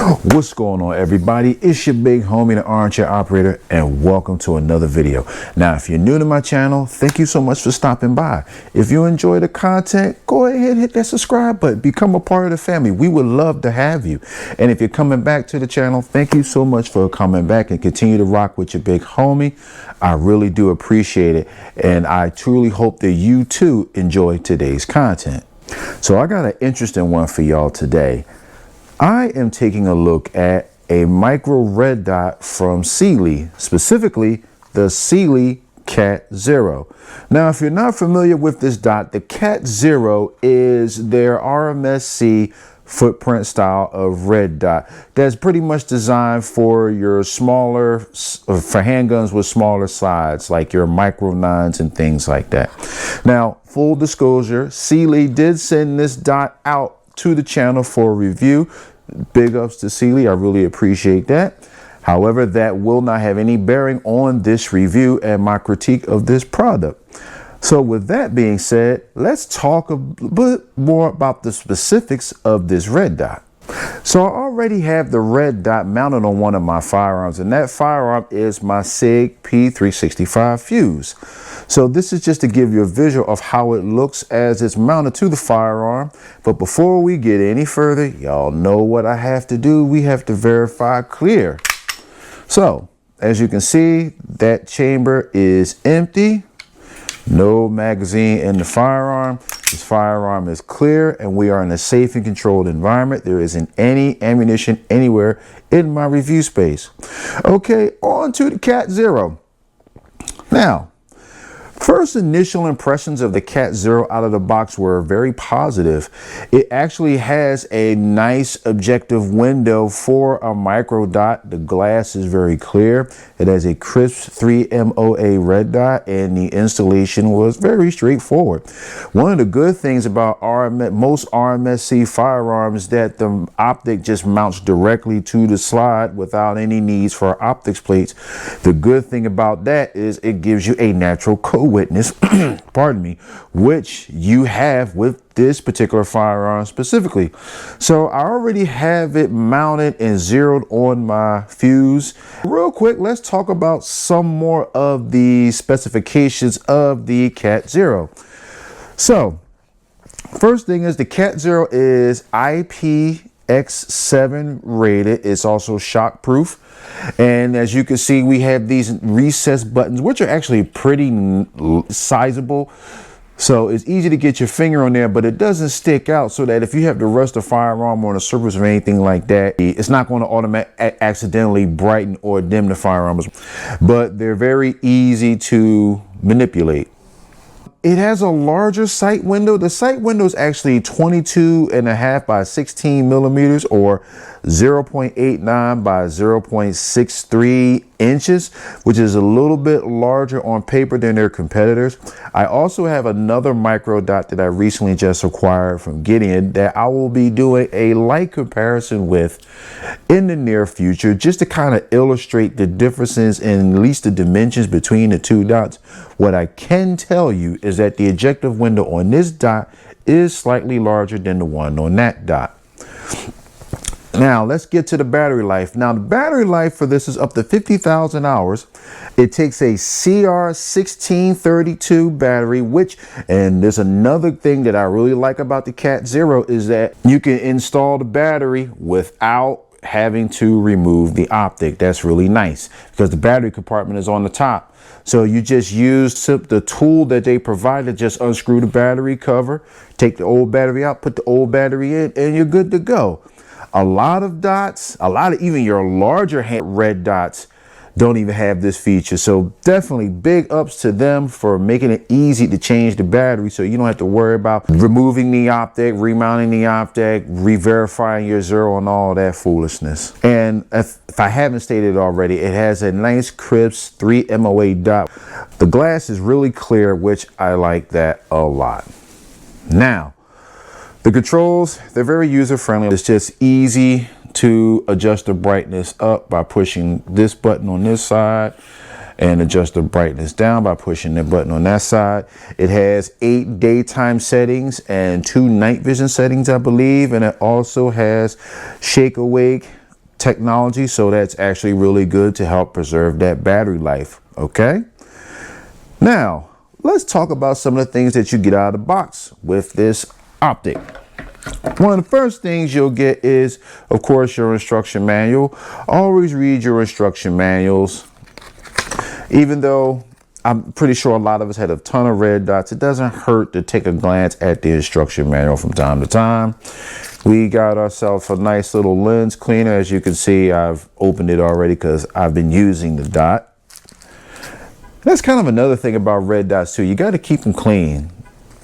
What's going on, everybody? It's your big homie, the armchair operator, and welcome to another video. Now, if you're new to my channel, thank you so much for stopping by. If you enjoy the content, go ahead and hit that subscribe button. Become a part of the family. We would love to have you. And if you're coming back to the channel, thank you so much for coming back and continue to rock with your big homie. I really do appreciate it, and I truly hope that you too enjoy today's content. So I got an interesting one for y'all today. I am taking a look at a micro red dot from Cyelee, specifically the Cyelee Cat 0. Now, if you're not familiar with this dot, the Cat 0 is their RMSc footprint style of red dot that's pretty much designed for your smaller, for handguns with smaller sides, like your micro 9s and things like that. Now, full disclosure, Cyelee did send this dot out to the channel for review. Big ups to Cyelee, I really appreciate that. However, that will not have any bearing on this review and my critique of this product. So with that being said, let's talk a bit more about the specifics of this red dot. So I already have the red dot mounted on one of my firearms, and that firearm is my SIG P365 fuse. So this is just to give you a visual of how it looks as it's mounted to the firearm. But before we get any further, y'all know what I have to do. We have to verify clear. So as you can see, that chamber is empty. No magazine in the firearm. This firearm is clear, and we are in a safe and controlled environment. There isn't any ammunition anywhere in my review space. Okay, on to the Cat 0. Now, first initial impressions of the Cat 0 out of the box were very positive. It actually has a nice objective window for a micro dot. The glass is very clear. It has a crisp 3 MOA red dot, and the installation was very straightforward. One of the good things about most RMSc firearms is that the optic just mounts directly to the slide without any needs for optics plates. The good thing about that is it gives you a natural co-witness, pardon me, which you have with this particular firearm specifically. So I already have it mounted and zeroed on my fuse. Real quick, let's talk about some more of the specifications of the Cat 0. So first thing is the Cat 0 is IPX7 rated. It's also shock proof. And as you can see, we have these recessed buttons, which are actually pretty sizable. So it's easy to get your finger on there, but it doesn't stick out, so that if you have to rust a firearm on a surface or anything like that, it's not going to automatically accidentally brighten or dim the firearms. But they're very easy to manipulate. It has a larger sight window. The sight window is actually 22.5 by 16 millimeters, or 0.89 by 0.63 inches, which is a little bit larger on paper than their competitors. I also have another micro dot that I recently just acquired from Gideon that I will be doing a light comparison with in the near future, just to kind of illustrate the differences in at least the dimensions between the two dots. What I can tell you is that the objective window on this dot is slightly larger than the one on that dot. Now let's get to the battery life. Now the battery life for this is up to 50,000 hours. It takes a CR1632 battery, and there's another thing that I really like about the Cat 0 is that you can install the battery without having to remove the optic. That's really nice because the battery compartment is on the top. So you just use the tool that they provide to just unscrew the battery cover, take the old battery out, put the old battery in, and you're good to go. A lot of dots, even your larger red dots don't even have this feature. So definitely big ups to them for making it easy to change the battery, so you don't have to worry about removing the optic, remounting the optic, re-verifying your zero, and all that foolishness. And if I haven't stated already, it has a nice crisp 3 MOA dot. The glass is really clear, which I like that a lot. Now, the controls, they're very user-friendly. It's just easy to adjust the brightness up by pushing this button on this side, and adjust the brightness down by pushing the button on that side. It has 8 daytime settings and 2 night vision settings, I believe. And it also has shake awake, technology, so that's actually really good to help preserve that battery life. Okay, now let's talk about some of the things that you get out of the box with this optic. One of the first things you'll get is, of course, your instruction manual. Always read your instruction manuals. Even though I'm pretty sure a lot of us had a ton of red dots, it doesn't hurt to take a glance at the instruction manual from time to time. We got ourselves a nice little lens cleaner. As you can see, I've opened it already because I've been using the dot. That's kind of another thing about red dots too. You got to keep them clean.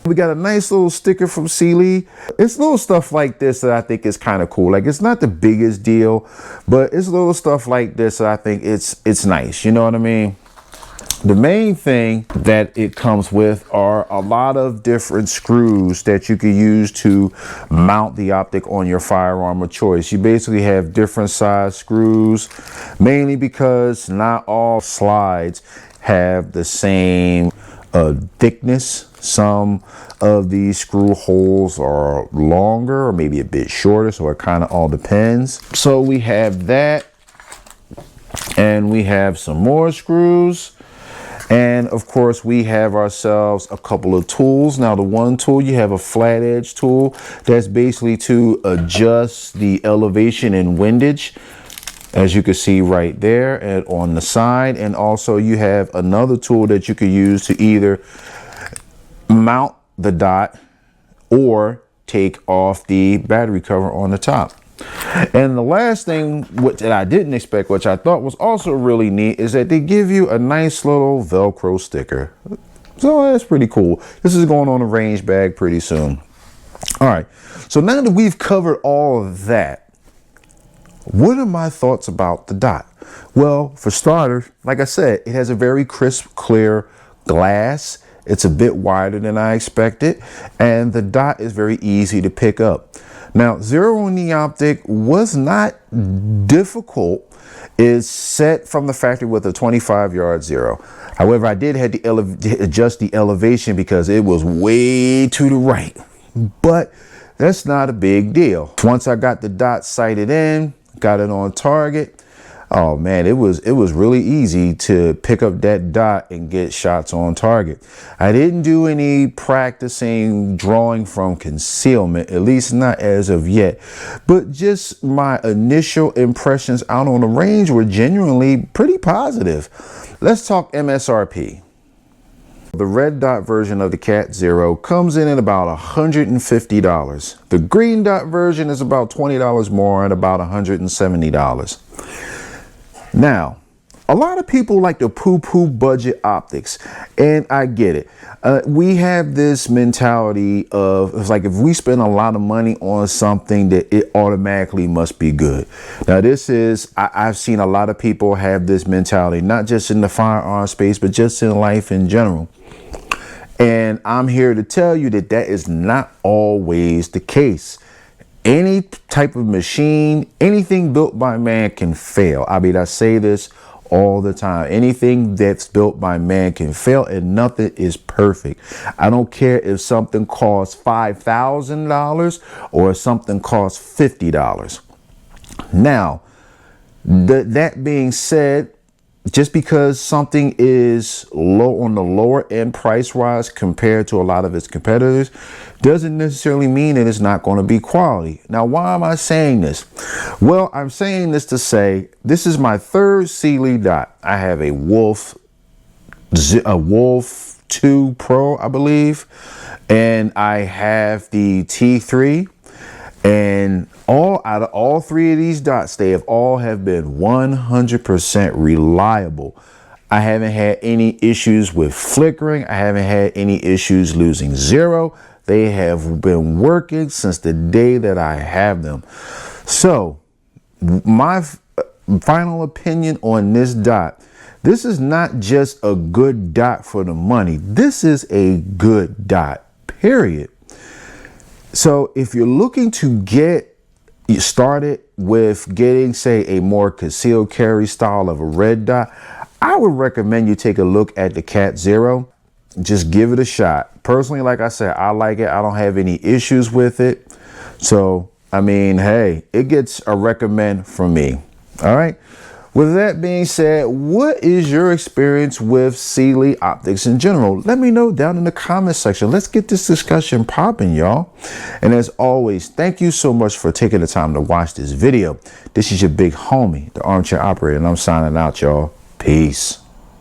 We got a nice little sticker from Cyelee. It's little stuff like this that I think is kind of cool. Like, it's not the biggest deal, but it's little stuff like this that I think it's nice. You know what I mean? The main thing that it comes with are a lot of different screws that you can use to mount the optic on your firearm of choice. You basically have different size screws, mainly because not all slides have the same thickness. Some of these screw holes are longer or maybe a bit shorter, so it kind of all depends. So we have that, and we have some more screws, and of course we have ourselves a couple of tools. Now, the one tool, you have a flat edge tool that's basically to adjust the elevation and windage, as you can see right there and on the side. And also you have another tool that you could use to either mount the dot or take off the battery cover on the top. And the last thing, which that I didn't expect, which I thought was also really neat, is that they give you a nice little Velcro sticker. So that's pretty cool. This is going on a range bag pretty soon. All right, so now that we've covered all of that, what are my thoughts about the dot? Well, for starters, like I said, it has a very crisp, clear glass. It's a bit wider than I expected, and the dot is very easy to pick up. Now, zeroing the optic was not difficult. It's set from the factory with a 25-yard zero. However, I did have to adjust the elevation because it was way to the right, but that's not a big deal. Once I got the dot sighted in, got it on target, oh man, it was really easy to pick up that dot and get shots on target. I didn't do any practicing drawing from concealment, at least not as of yet, but just my initial impressions out on the range were genuinely pretty positive. Let's talk MSRP. The red dot version of the Cat Zero comes in at about $150. The green dot version is about $20 more at about $170. Now, a lot of people like to poo-poo budget optics, and I get it. We have this mentality of, it's like if we spend a lot of money on something, that it automatically must be good. Now, this is, I've seen a lot of people have this mentality, not just in the firearm space, but just in life in general. And I'm here to tell you that that is not always the case. Any type of machine, anything built by man can fail. I mean, I say this all the time. Anything that's built by man can fail, and nothing is perfect. I don't care if something costs $5,000 or something costs $50. Now, that being said, just because something is low on the lower end price wise compared to a lot of its competitors doesn't necessarily mean that it's not going to be quality. Now, why am I saying this? Well, I'm saying this to say this is my third Cyelee dot. I have a Wolf 2 Pro, I believe, and I have the T3. And out of all three of these dots, they all have been 100% reliable. I haven't had any issues with flickering. I haven't had any issues losing zero. They have been working since the day that I have them. So my final opinion on this dot, this is not just a good dot for the money. This is a good dot, period. So if you're looking to get started with getting, say, a more concealed carry style of a red dot, I would recommend you take a look at the Cat Zero. Just give it a shot. Personally, like I said, I like it. I don't have any issues with it. So, I mean, hey, it gets a recommend from me. All right. With that being said, what is your experience with Cyelee optics in general? Let me know down in the comment section. Let's get this discussion popping, y'all. And as always, thank you so much for taking the time to watch this video. This is your big homie, the Armchair Operator, and I'm signing out, y'all. Peace.